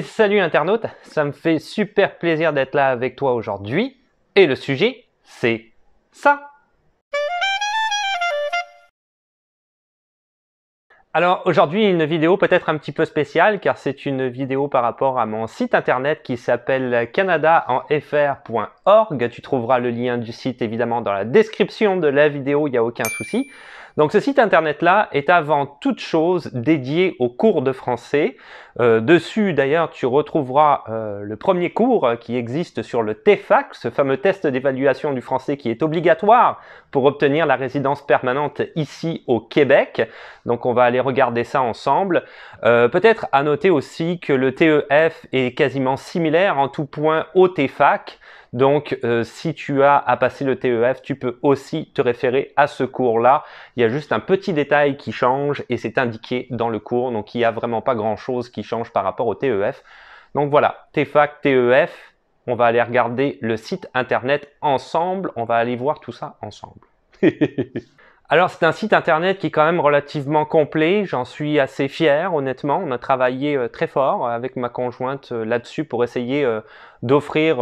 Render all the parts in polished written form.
Et salut internaute, ça me fait super plaisir d'être là avec toi aujourd'hui. Et le sujet, c'est ça. Alors aujourd'hui, une vidéo peut-être un petit peu spéciale car c'est une vidéo par rapport à mon site internet qui s'appelle canadaenfr.org. Tu trouveras le lien du site évidemment dans la description de la vidéo, il n'y a aucun souci. Donc ce site internet-là est avant toute chose dédié aux cours de français. Dessus d'ailleurs tu retrouveras le premier cours qui existe sur le TEFAK, ce fameux test d'évaluation du français qui est obligatoire pour obtenir la résidence permanente ici au Québec. Donc on va aller regarder ça ensemble. Peut-être à noter aussi que le TEF est quasiment similaire en tout point au TEFAK. Donc, si tu as à passer le TEF, tu peux aussi te référer à ce cours-là. Il y a juste un petit détail qui change et c'est indiqué dans le cours. Donc, il n'y a vraiment pas grand-chose qui change par rapport au TEF. Donc voilà, TEFAK, TEF, on va aller regarder le site internet ensemble. On va aller voir tout ça ensemble. Alors, c'est un site internet qui est quand même relativement complet. J'en suis assez fier, honnêtement. On a travaillé très fort avec ma conjointe là-dessus pour essayer d'offrir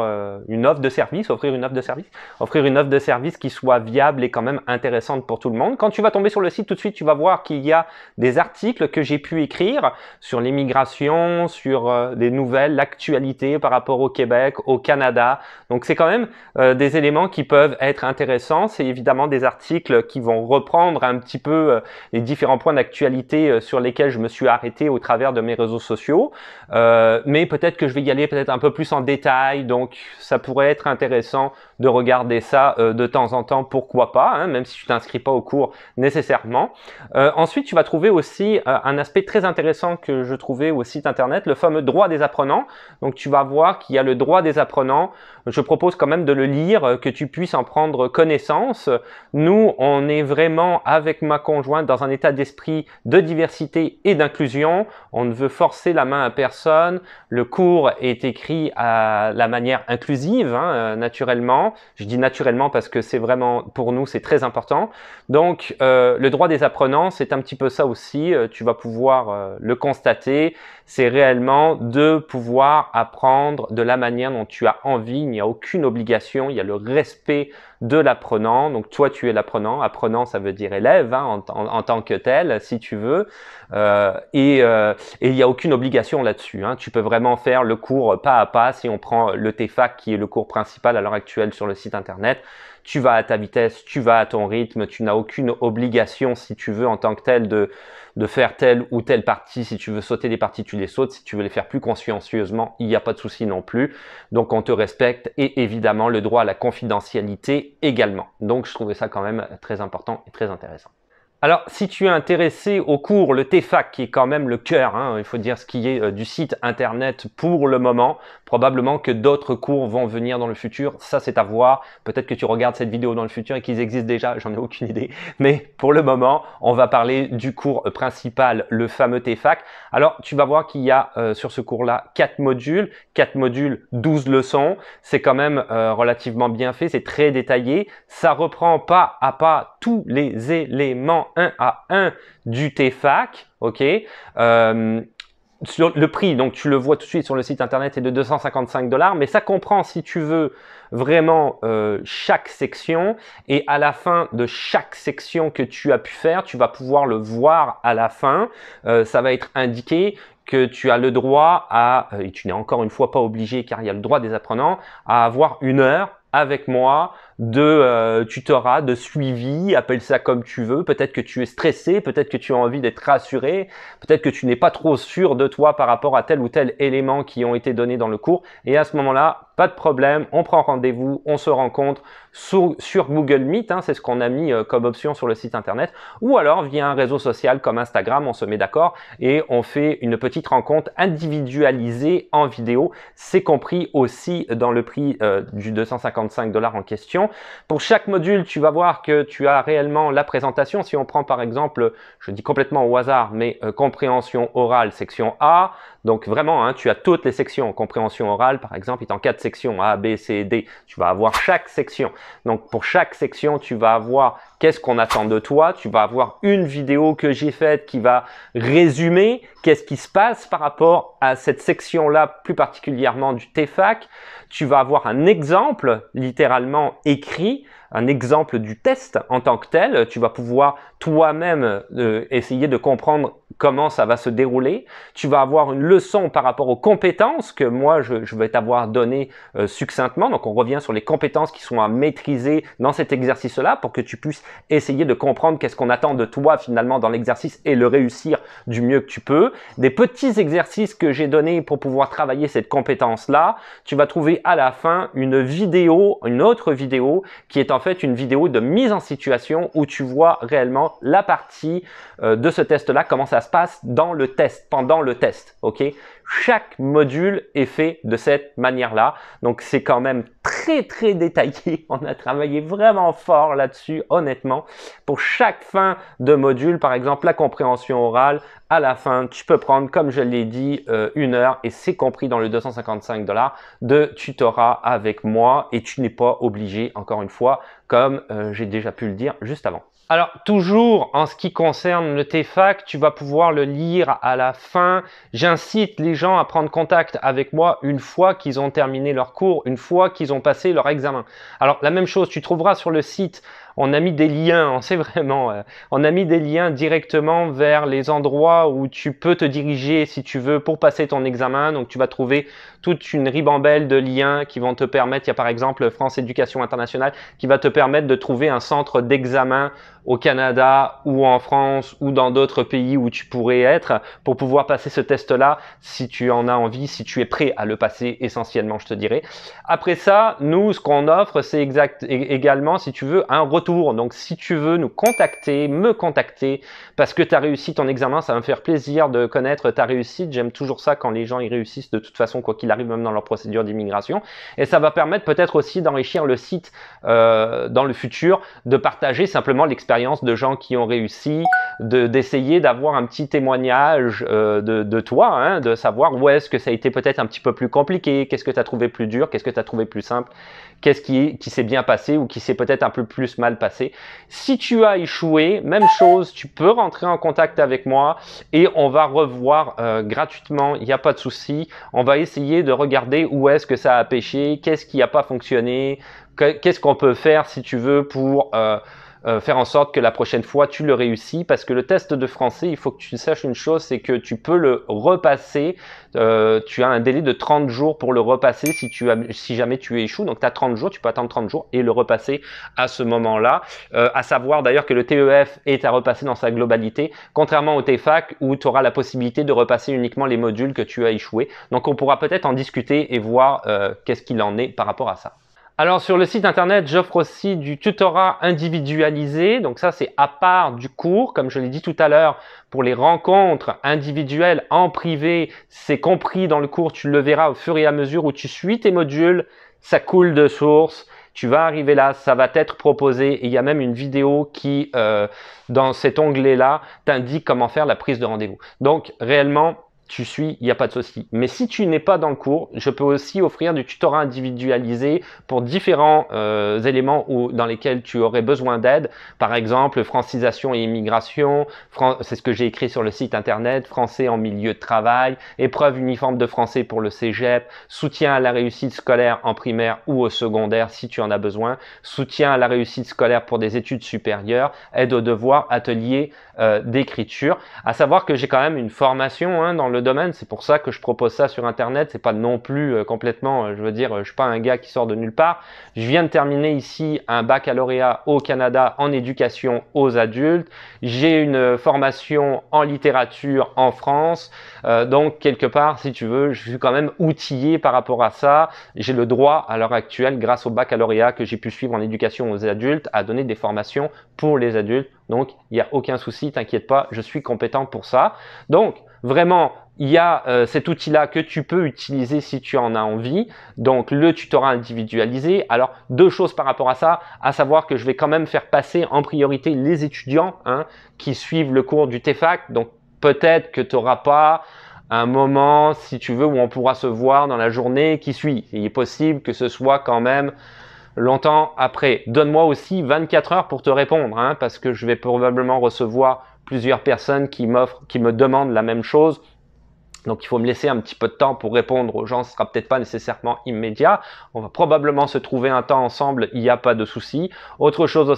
une offre de service, offrir une offre de service qui soit viable et quand même intéressante pour tout le monde. Quand tu vas tomber sur le site, tout de suite, tu vas voir qu'il y a des articles que j'ai pu écrire sur l'immigration, sur des nouvelles, l'actualité par rapport au Québec, au Canada. Donc, c'est quand même des éléments qui peuvent être intéressants. C'est évidemment des articles qui vont reprendre un petit peu les différents points d'actualité sur lesquels je me suis arrêté au travers de mes réseaux sociaux. Mais peut-être que je vais y aller peut-être un peu plus en détail. Donc, ça pourrait être intéressant de regarder ça de temps en temps, pourquoi pas, hein, même si tu t'inscris pas au cours nécessairement. Ensuite, tu vas trouver aussi un aspect très intéressant que je trouvais au site internet, le fameux droit des apprenants. Donc, tu vas voir qu'il y a le droit des apprenants. Je propose quand même de le lire, que tu puisses en prendre connaissance. Nous, on est vraiment, avec ma conjointe, dans un état d'esprit de diversité et d'inclusion. On ne veut forcer la main à personne. Le cours est écrit à la manière inclusive, hein, naturellement. Je dis naturellement parce que c'est vraiment, pour nous, c'est très important. Donc, le droit des apprenants, c'est un petit peu ça aussi. Tu vas pouvoir le constater. C'est réellement de pouvoir apprendre de la manière dont tu as envie. Il n'y a aucune obligation. Il y a le respect de l'apprenant. Donc, toi, tu es l'apprenant. Apprenant, ça veut dire élève, hein, en tant que tel, si tu veux. Et il n'y a aucune obligation là-dessus, hein. Tu peux vraiment faire le cours pas à pas. Si on prend le TEFAK, qui est le cours principal à l'heure actuelle sur le site internet, tu vas à ta vitesse, tu vas à ton rythme, tu n'as aucune obligation, si tu veux, en tant que tel, de faire telle ou telle partie. Si tu veux sauter des parties, tu les sautes. Si tu veux les faire plus consciencieusement, il n'y a pas de souci non plus. Donc, on te respecte et évidemment, le droit à la confidentialité également. Donc, je trouvais ça quand même très important et très intéressant. Alors, si tu es intéressé au cours, le TEFAK, qui est quand même le cœur, hein, il faut dire ce qui est du site internet pour le moment, probablement que d'autres cours vont venir dans le futur, ça c'est à voir. Peut-être que tu regardes cette vidéo dans le futur et qu'ils existent déjà, j'en ai aucune idée. Mais pour le moment, on va parler du cours principal, le fameux TEFAK. Alors, tu vas voir qu'il y a sur ce cours-là 4 modules, 12 leçons. C'est quand même relativement bien fait, c'est très détaillé. Ça reprend pas à pas tous les éléments un à un du TEFAK, ok. Sur le prix, donc tu le vois tout de suite sur le site internet, est de 255 $, mais ça comprend, si tu veux, vraiment chaque section, et à la fin de chaque section que tu as pu faire, tu vas pouvoir le voir à la fin, ça va être indiqué que tu as le droit à, et tu n'es encore une fois pas obligé car il y a le droit des apprenants, à avoir 1 heure avec moi de tutorat, de suivi, appelle ça comme tu veux. Peut-être que tu es stressé, peut-être que tu as envie d'être rassuré, peut-être que tu n'es pas trop sûr de toi par rapport à tel ou tel élément qui ont été donnés dans le cours. Et à ce moment-là, pas de problème, on prend rendez-vous, on se rencontre sur Google Meet, hein, c'est ce qu'on a mis comme option sur le site internet, ou alors via un réseau social comme Instagram, on se met d'accord et on fait une petite rencontre individualisée en vidéo. C'est compris aussi dans le prix du 255 $ en question. Pour chaque module, tu vas voir que tu as réellement la présentation. Si on prend par exemple, je dis complètement au hasard, mais compréhension orale section A, Donc vraiment, hein, tu as toutes les sections. Compréhension orale, par exemple, est en 4 sections, A, B, C, D. Tu vas avoir chaque section. Donc pour chaque section, tu vas avoir qu'est-ce qu'on attend de toi. Tu vas avoir une vidéo que j'ai faite qui va résumer qu'est-ce qui se passe par rapport à cette section-là, plus particulièrement du TEFAK. Tu vas avoir un exemple littéralement écrit, un exemple du test en tant que tel. Tu vas pouvoir toi-même essayer de comprendre comment ça va se dérouler. Tu vas avoir une leçon par rapport aux compétences que moi, je vais t'avoir donné succinctement. Donc, on revient sur les compétences qui sont à maîtriser dans cet exercice-là pour que tu puisses essayer de comprendre qu'est-ce qu'on attend de toi finalement dans l'exercice et le réussir du mieux que tu peux. Des petits exercices que j'ai donnés pour pouvoir travailler cette compétence-là. Tu vas trouver à la fin une vidéo, une autre vidéo qui est en fait une vidéo de mise en situation où tu vois réellement la partie de ce test-là, comment ça se passe dans le test, pendant le test, ok? Chaque module est fait de cette manière-là, donc c'est quand même très détaillé. On a travaillé vraiment fort là-dessus, honnêtement. Pour chaque fin de module, par exemple la compréhension orale, à la fin, tu peux prendre, comme je l'ai dit, 1 heure et c'est compris dans le 255 $ de tutorat avec moi et tu n'es pas obligé, encore une fois, comme j'ai déjà pu le dire juste avant. Alors, toujours en ce qui concerne le TEFAK, tu vas pouvoir le lire à la fin. J'incite les gens à prendre contact avec moi une fois qu'ils ont terminé leur cours, une fois qu'ils ont passé leur examen. Alors, la même chose, tu trouveras sur le site, on a mis des liens, on a mis des liens directement vers les endroits où tu peux te diriger si tu veux pour passer ton examen. Donc, tu vas trouver toute une ribambelle de liens qui vont te permettre, il y a par exemple France Éducation Internationale qui va te permettre de trouver un centre d'examen au Canada ou en France ou dans d'autres pays où tu pourrais être pour pouvoir passer ce test-là si tu en as envie, si tu es prêt à le passer essentiellement, je te dirais. Après ça, nous, ce qu'on offre, c'est également, si tu veux, un retour. Donc, si tu veux nous contacter, me contacter parce que tu as réussi ton examen, ça va me faire plaisir de connaître ta réussite. J'aime toujours ça quand les gens y réussissent de toute façon, quoi qu'il arrive, même dans leur procédure d'immigration. Et ça va permettre peut-être aussi d'enrichir le site dans le futur, de partager simplement l'expérience de gens qui ont réussi, d'essayer d'avoir un petit témoignage de toi, hein, de savoir où est-ce que ça a été peut-être un petit peu plus compliqué, qu'est-ce que tu as trouvé plus dur, qu'est-ce que tu as trouvé plus simple, qu'est-ce qui s'est bien passé ou qui s'est peut-être un peu plus mal passé. Si tu as échoué, même chose, tu peux rentrer en contact avec moi et on va revoir gratuitement, il n'y a pas de souci. On va essayer de regarder où est-ce que ça a pêché, qu'est-ce qui n'a pas fonctionné, qu'est-ce qu'on peut faire si tu veux pour faire en sorte que la prochaine fois tu le réussis, parce que le test de français, il faut que tu saches une chose, c'est que tu peux le repasser, tu as un délai de 30 jours pour le repasser si jamais tu échoues, donc tu as 30 jours, tu peux attendre 30 jours et le repasser à ce moment-là, à savoir d'ailleurs que le TEF est à repasser dans sa globalité, contrairement au TEFAK où tu auras la possibilité de repasser uniquement les modules que tu as échoués, donc on pourra peut-être en discuter et voir qu'est-ce qu'il en est par rapport à ça. Alors sur le site internet, j'offre aussi du tutorat individualisé, donc ça c'est à part du cours, comme je l'ai dit tout à l'heure, pour les rencontres individuelles en privé, c'est compris dans le cours, tu le verras au fur et à mesure où tu suis tes modules, ça coule de source, tu vas arriver là, ça va t'être proposé et il y a même une vidéo qui, dans cet onglet-là, t'indique comment faire la prise de rendez-vous. Donc réellement, tu suis, il n'y a pas de souci. Mais si tu n'es pas dans le cours, je peux aussi offrir du tutorat individualisé pour différents éléments dans lesquels tu aurais besoin d'aide. Par exemple, francisation et immigration, c'est ce que j'ai écrit sur le site internet, français en milieu de travail, épreuve uniforme de français pour le cégep, soutien à la réussite scolaire en primaire ou au secondaire si tu en as besoin, soutien à la réussite scolaire pour des études supérieures, aide aux devoirs, atelier d'écriture. À savoir que j'ai quand même une formation dans le domaine, c'est pour ça que je propose ça sur internet, c'est pas non plus complètement, je veux dire, je suis pas un gars qui sort de nulle part. Je viens de terminer ici un baccalauréat au Canada en éducation aux adultes, j'ai une formation en littérature en France, donc quelque part, si tu veux, je suis quand même outillé par rapport à ça, j'ai le droit à l'heure actuelle, grâce au baccalauréat que j'ai pu suivre en éducation aux adultes, à donner des formations pour les adultes, donc il n'y a aucun souci, t'inquiète pas, je suis compétent pour ça. Donc vraiment, il y a cet outil-là que tu peux utiliser si tu en as envie, donc le tutorat individualisé. Alors, deux choses par rapport à ça, à savoir que je vais quand même faire passer en priorité les étudiants qui suivent le cours du TEFAK, donc peut-être que tu n'auras pas un moment, si tu veux, où on pourra se voir dans la journée qui suit. Il est possible que ce soit quand même longtemps après. Donne-moi aussi 24 heures pour te répondre, hein, parce que je vais probablement recevoir plusieurs personnes qui me demandent la même chose. Donc, il faut me laisser un petit peu de temps pour répondre aux gens. Ce sera peut-être pas nécessairement immédiat. On va probablement se trouver un temps ensemble. Il n'y a pas de souci. Autre chose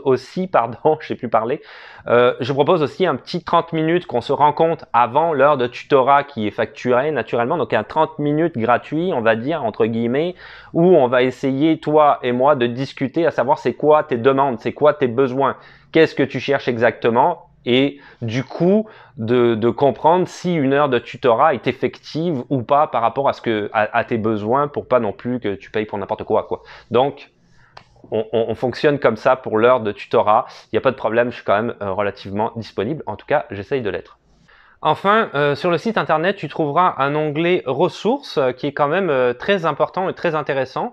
aussi, pardon, je sais plus parler. Je propose aussi un petit 30 minutes qu'on se rencontre avant l'heure de tutorat qui est facturée naturellement. Donc, un 30 minutes gratuit, on va dire, entre guillemets, où on va essayer, toi et moi, de discuter à savoir c'est quoi tes demandes, c'est quoi tes besoins, qu'est-ce que tu cherches exactement. Et du coup, de comprendre si une heure de tutorat est effective ou pas par rapport à tes besoins pour pas non plus que tu payes pour n'importe quoi. Donc, on fonctionne comme ça pour l'heure de tutorat. Il n'y a pas de problème, je suis quand même relativement disponible. En tout cas, j'essaye de l'être. Enfin, sur le site internet, tu trouveras un onglet ressources qui est quand même très important et très intéressant.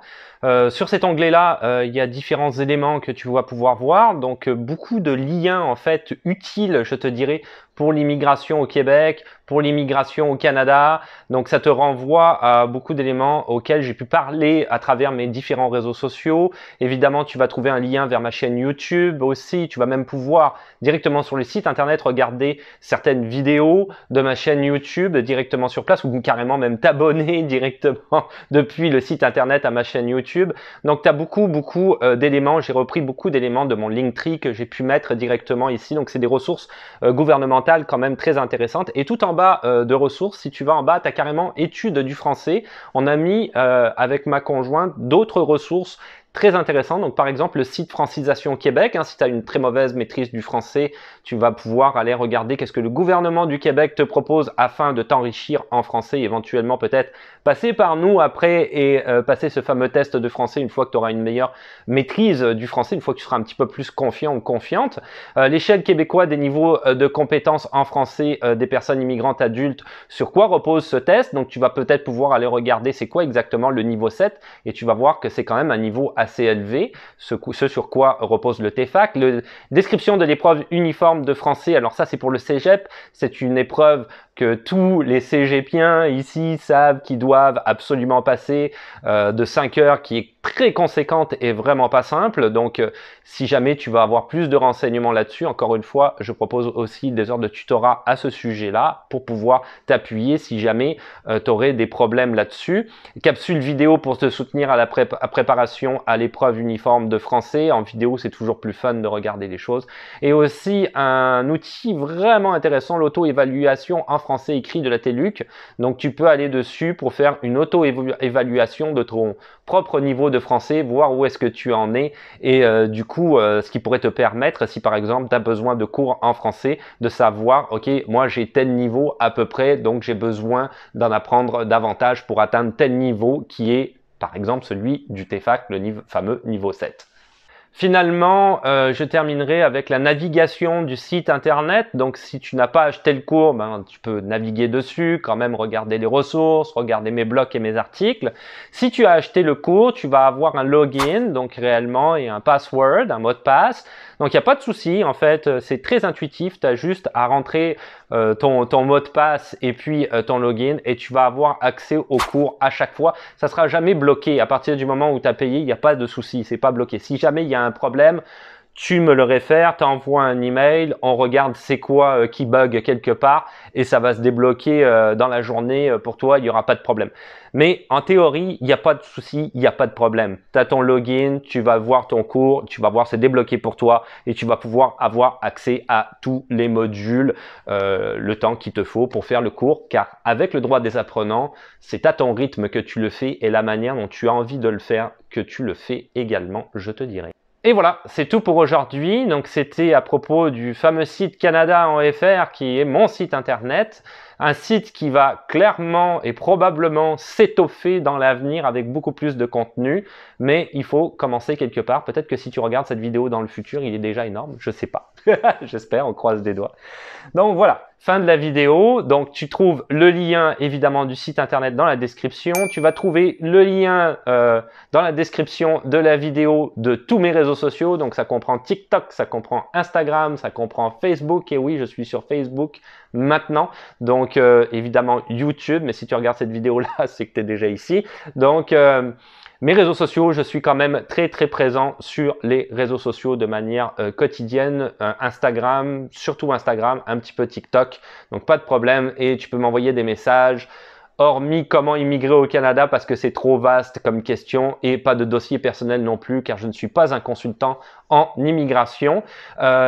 Sur cet onglet-là, il y a différents éléments que tu vas pouvoir voir. Donc, beaucoup de liens en fait utiles, je te dirais, pour l'immigration au Québec, pour l'immigration au Canada. Donc, ça te renvoie à beaucoup d'éléments auxquels j'ai pu parler à travers mes différents réseaux sociaux. Évidemment, tu vas trouver un lien vers ma chaîne YouTube aussi. Tu vas même pouvoir directement sur le site internet regarder certaines vidéos de ma chaîne YouTube directement sur place ou carrément même t'abonner directement depuis le site internet à ma chaîne YouTube. Donc, tu as beaucoup d'éléments. J'ai repris beaucoup d'éléments de mon Linktree que j'ai pu mettre directement ici. Donc, c'est des ressources gouvernementales quand même très intéressantes. Et tout en bas de ressources, si tu vas en bas, tu as carrément études du français. On a mis avec ma conjointe d'autres ressources très intéressant. Donc, par exemple, le site Francisation Québec. Si tu as une très mauvaise maîtrise du français, tu vas pouvoir aller regarder qu'est-ce que le gouvernement du Québec te propose afin de t'enrichir en français, éventuellement peut-être passer par nous après et passer ce fameux test de français une fois que tu auras une meilleure maîtrise du français, une fois que tu seras un petit peu plus confiant ou confiante. L'échelle québécoise des niveaux de compétences en français des personnes immigrantes adultes, sur quoi repose ce test. Donc, tu vas peut-être pouvoir aller regarder c'est quoi exactement le niveau 7 et tu vas voir que c'est quand même un niveau assez élevé, ce sur quoi repose le TEFAC. Description de l'épreuve uniforme de français, alors ça c'est pour le cégep, c'est une épreuve que tous les cégepiens ici savent qu'ils doivent absolument passer de 5 heures, qui est très conséquente et vraiment pas simple. Donc, si jamais tu vas avoir plus de renseignements là-dessus, encore une fois, je propose aussi des heures de tutorat à ce sujet-là pour pouvoir t'appuyer si jamais tu aurais des problèmes là-dessus. Capsule vidéo pour te soutenir à la préparation à l'épreuve uniforme de français. En vidéo, c'est toujours plus fun de regarder les choses. Et aussi un outil vraiment intéressant, l'auto-évaluation en français écrit de la TELUC. Donc, tu peux aller dessus pour faire une auto-évaluation de ton propre niveau de français, voir où est-ce que tu en es et du coup, ce qui pourrait te permettre, si par exemple, tu as besoin de cours en français, de savoir, ok, moi j'ai tel niveau à peu près, donc j'ai besoin d'en apprendre davantage pour atteindre tel niveau qui est, par exemple, celui du TEFAC, le fameux niveau 7. Finalement, je terminerai avec la navigation du site internet. Donc, si tu n'as pas acheté le cours, tu peux naviguer dessus, quand même regarder les ressources, regarder mes blogs et mes articles. Si tu as acheté le cours, tu vas avoir un login, donc réellement, et un password, un mot de passe. Donc, il n'y a pas de souci. En fait, c'est très intuitif. Tu as juste à rentrer ton mot de passe et puis ton login et tu vas avoir accès au cours à chaque fois. Ça sera jamais bloqué. À partir du moment où tu as payé, il n'y a pas de souci. C'est pas bloqué. Si jamais il y a un problème, tu me le réfères, tu envoies un email, on regarde c'est quoi qui bug quelque part et ça va se débloquer dans la journée pour toi, il n'y aura pas de problème. Mais en théorie, il n'y a pas de souci, il n'y a pas de problème. Tu as ton login, tu vas voir ton cours, tu vas voir c'est débloqué pour toi et tu vas pouvoir avoir accès à tous les modules le temps qu'il te faut pour faire le cours, car avec le droit des apprenants, c'est à ton rythme que tu le fais et la manière dont tu as envie de le faire que tu le fais également, je te dirais. Et voilà, c'est tout pour aujourd'hui. Donc, c'était à propos du fameux site Canada en FR qui est mon site internet. Un site qui va clairement et probablement s'étoffer dans l'avenir avec beaucoup plus de contenu. Mais il faut commencer quelque part. Peut-être que si tu regardes cette vidéo dans le futur, il est déjà énorme. Je sais pas. J'espère, on croise des doigts. Donc voilà, fin de la vidéo. Donc tu trouves le lien évidemment du site internet dans la description. Tu vas trouver le lien dans la description de la vidéo de tous mes réseaux sociaux. Donc ça comprend TikTok, ça comprend Instagram, ça comprend Facebook. Et oui, je suis sur Facebook maintenant. Donc Donc évidemment YouTube, mais si tu regardes cette vidéo là, c'est que tu es déjà ici. Donc mes réseaux sociaux, je suis quand même très présent sur les réseaux sociaux de manière quotidienne. Instagram, surtout Instagram, un petit peu TikTok, donc pas de problème. Et tu peux m'envoyer des messages, hormis comment immigrer au Canada parce que c'est trop vaste comme question et pas de dossier personnel non plus car je ne suis pas un consultant en immigration.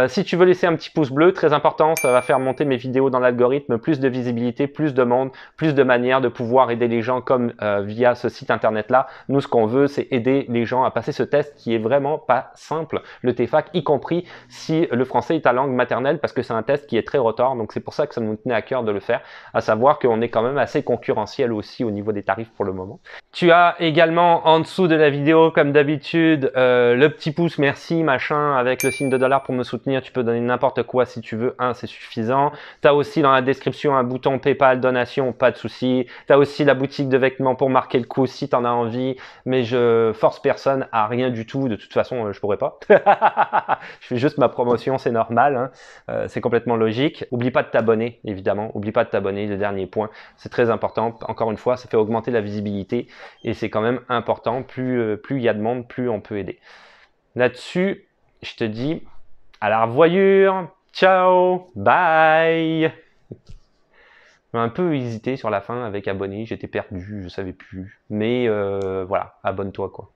Si tu veux laisser un petit pouce bleu, très important, ça va faire monter mes vidéos dans l'algorithme, plus de visibilité, plus de monde, plus de manières de pouvoir aider les gens comme via ce site internet là. Nous, ce qu'on veut, c'est aider les gens à passer ce test qui est vraiment pas simple, le TEFAK, y compris si le français est ta langue maternelle parce que c'est un test qui est très retard. Donc c'est pour ça que ça nous tenait à cœur de le faire, à savoir qu'on est quand même assez concurrentiel aussi au niveau des tarifs pour le moment. Tu as également en dessous de la vidéo, comme d'habitude, le petit pouce merci machin avec le signe de dollar pour me soutenir. Tu peux donner n'importe quoi si tu veux, c'est suffisant. Tu as aussi dans la description un bouton PayPal donation, pas de souci. Tu as aussi la boutique de vêtements pour marquer le coup si tu en as envie, mais je force personne à rien du tout. De toute façon, je pourrais pas. Je fais juste ma promotion, c'est normal, c'est complètement logique. Oublie pas de t'abonner, évidemment. Oublie pas de t'abonner, le dernier point, c'est très important. Encore une fois, ça fait augmenter la visibilité et c'est quand même important. Plus il y a de monde, plus on peut aider. Là-dessus, je te dis à la revoyure. Ciao, bye. J'ai un peu hésité sur la fin avec abonner, j'étais perdu, je savais plus. Mais voilà, abonne-toi quoi.